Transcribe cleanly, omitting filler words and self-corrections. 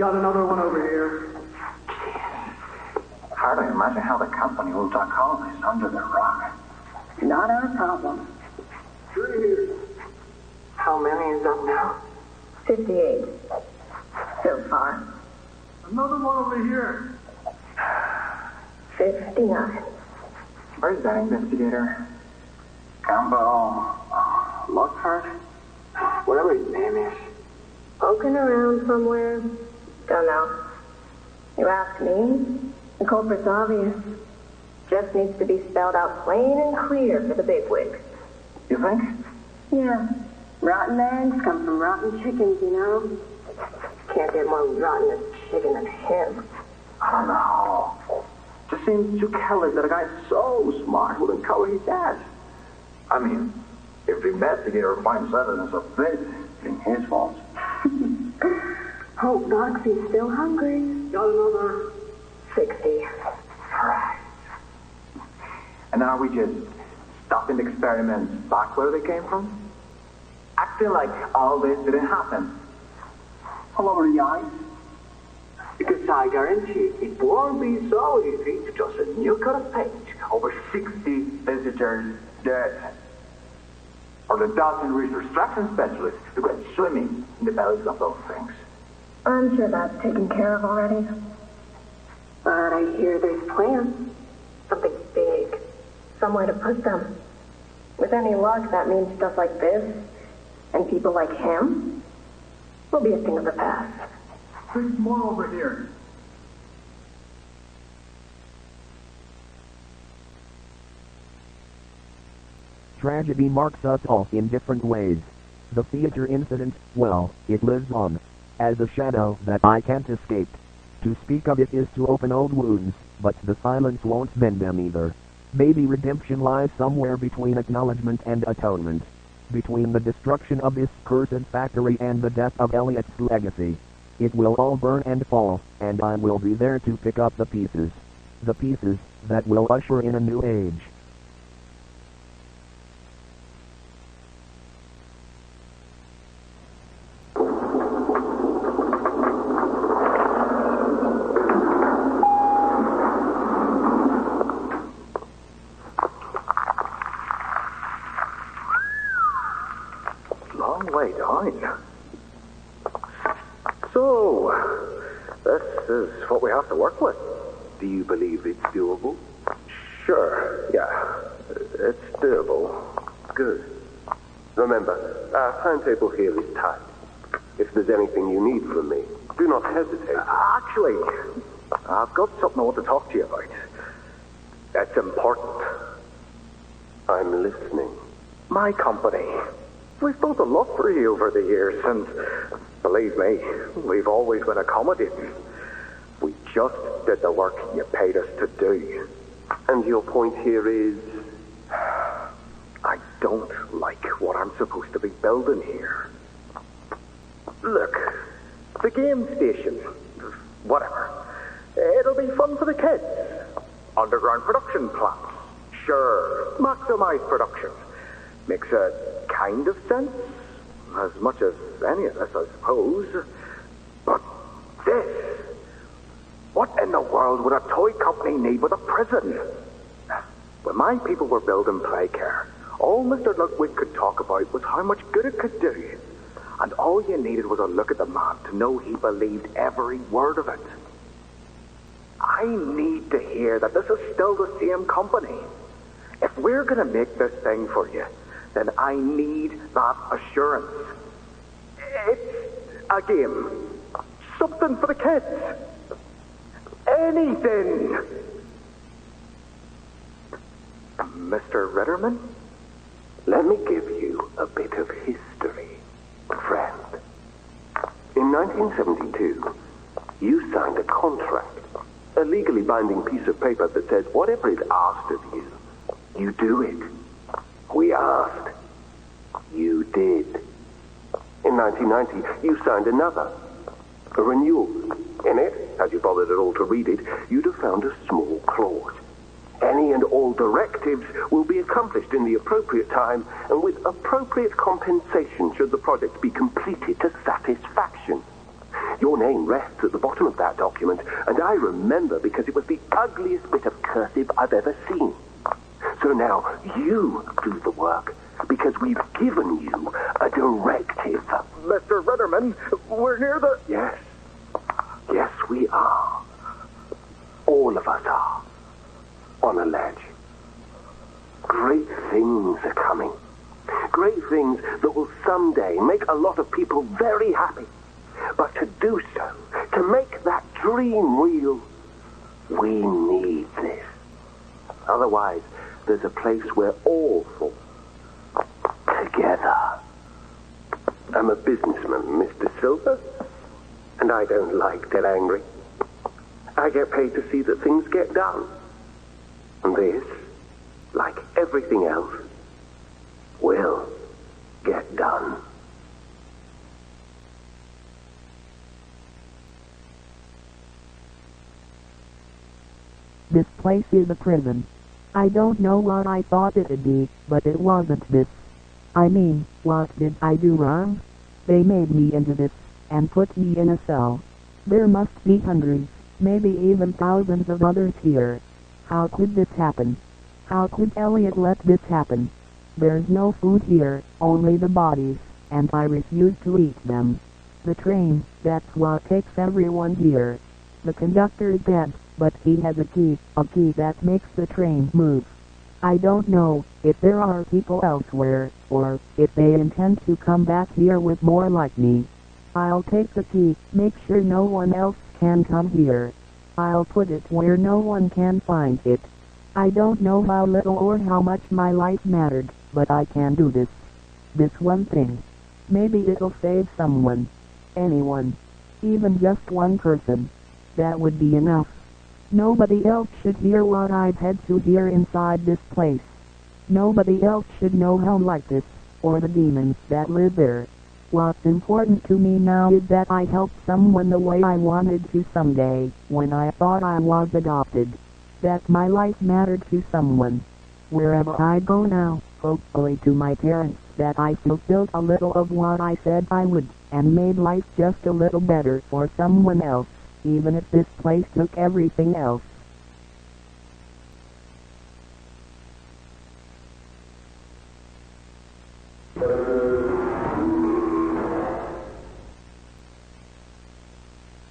Got another one over here. Hardly imagine how the company will duck all this under the rock. Not our problem. 3 here. How many is up now? 58. So far. Another one over here. 59. Where's that investigator? Campbell Lockhart? Whatever his name is. Poking around somewhere? Don't know. You ask me? The culprit's obvious. Just needs to be spelled out plain and clear for the bigwigs. You think? Yeah. Rotten eggs come from rotten chickens, you know? Can't get more rotten a chicken than him. I don't know. Just seems too careless that a guy so smart wouldn't cover his ass. I mean, if the investigator finds evidence of this, it's his fault. Hope Boxy's still hungry. Got another. 60. Right. And now we just stopping the experiments back where they came from? Acting like all this didn't happen. Pull over the eyes. Because I guarantee it won't be so easy to just a new cut of page over 60 visitors dead. Or the dozen reconstruction specialists who went swimming in the bellies of those things. I'm sure that's taken care of already. But I hear there's plans. Something big. Somewhere to put them. With any luck, that means stuff like this, and people like him, will be a thing of the past. There's more over here. Tragedy marks us all in different ways. The theater incident, well, it lives on. As a shadow that I can't escape. To speak of it is to open old wounds, but the silence won't mend them either. Maybe redemption lies somewhere between acknowledgement and atonement. Between the destruction of this cursed factory and the death of Elliot's legacy. It will all burn and fall, and I will be there to pick up the pieces. The pieces that will usher in a new age. Long way down. So, this is what we have to work with. Do you believe it's doable? Sure, yeah. It's doable. Good. Remember, our timetable here is tight. If there's anything you need from me, do not hesitate. Actually, I've got something I want to talk to you about. That's important. I'm listening. My company. We've built a lot for you over the years, and believe me, we've always been accommodating. We just did the work you paid us to do. And your point here is? I don't like what I'm supposed to be building here. Look, the game station, whatever. It'll be fun for the kids. Underground production plants. Sure, maximize production. Makes a kind of sense. As much as any of us, I suppose. But this... What in the world would a toy company need with a prison? When my people were building Playcare, all Mr. Ludwig could talk about was how much good it could do. And all you needed was a look at the man to know he believed every word of it. I need to hear that this is still the same company. If we're going to make this thing for you, then I need that assurance. It's a game. Something for the kids. Anything. Mr. Ritterman? Let me give you a bit of history, friend. In 1972, you signed a contract, a legally binding piece of paper that says whatever is asked of you, you do it. We asked. You did. In 1990, you signed another, a renewal. In it, had you bothered at all to read it, you'd have found a small clause. Any and all directives will be accomplished in the appropriate time and with appropriate compensation should the project be completed to satisfaction. Your name rests at the bottom of that document, and I remember because it was the ugliest bit of cursive I've ever seen. So now you do the work, because we've given you a directive. Mr. Ritterman, we're near the... Yes. Yes, we are. All of us are. On a ledge. Great things are coming. Great things that will someday make a lot of people very happy. But to do so, to make that dream real, we need this. Otherwise, there's a place we're all for. Together. I'm a businessman, Mr. Silver, and I don't like dead angry. I get paid to see that things get done. And this, like everything else, will get done. This place is a prison. I don't know what I thought it'd be, but it wasn't this. I mean, what did I do wrong? They made me into this, and put me in a cell. There must be hundreds, maybe even thousands of others here. How could this happen? How could Elliot let this happen? There's no food here, only the bodies, and I refuse to eat them. The train, that's what takes everyone here. The conductor is dead, but he has a key that makes the train move. I don't know if there are people elsewhere, or if they intend to come back here with more like me. I'll take the key, make sure no one else can come here. I'll put it where no one can find it. I don't know how little or how much my life mattered, but I can do this. This one thing. Maybe it'll save someone. Anyone. Even just one person. That would be enough. Nobody else should hear what I've had to hear inside this place. Nobody else should know hell like this, or the demons that live there. What's important to me now is that I helped someone the way I wanted to someday, when I thought I was adopted. That my life mattered to someone. Wherever I go now, hopefully to my parents, that I fulfilled a little of what I said I would, and made life just a little better for someone else, even if this place took everything else.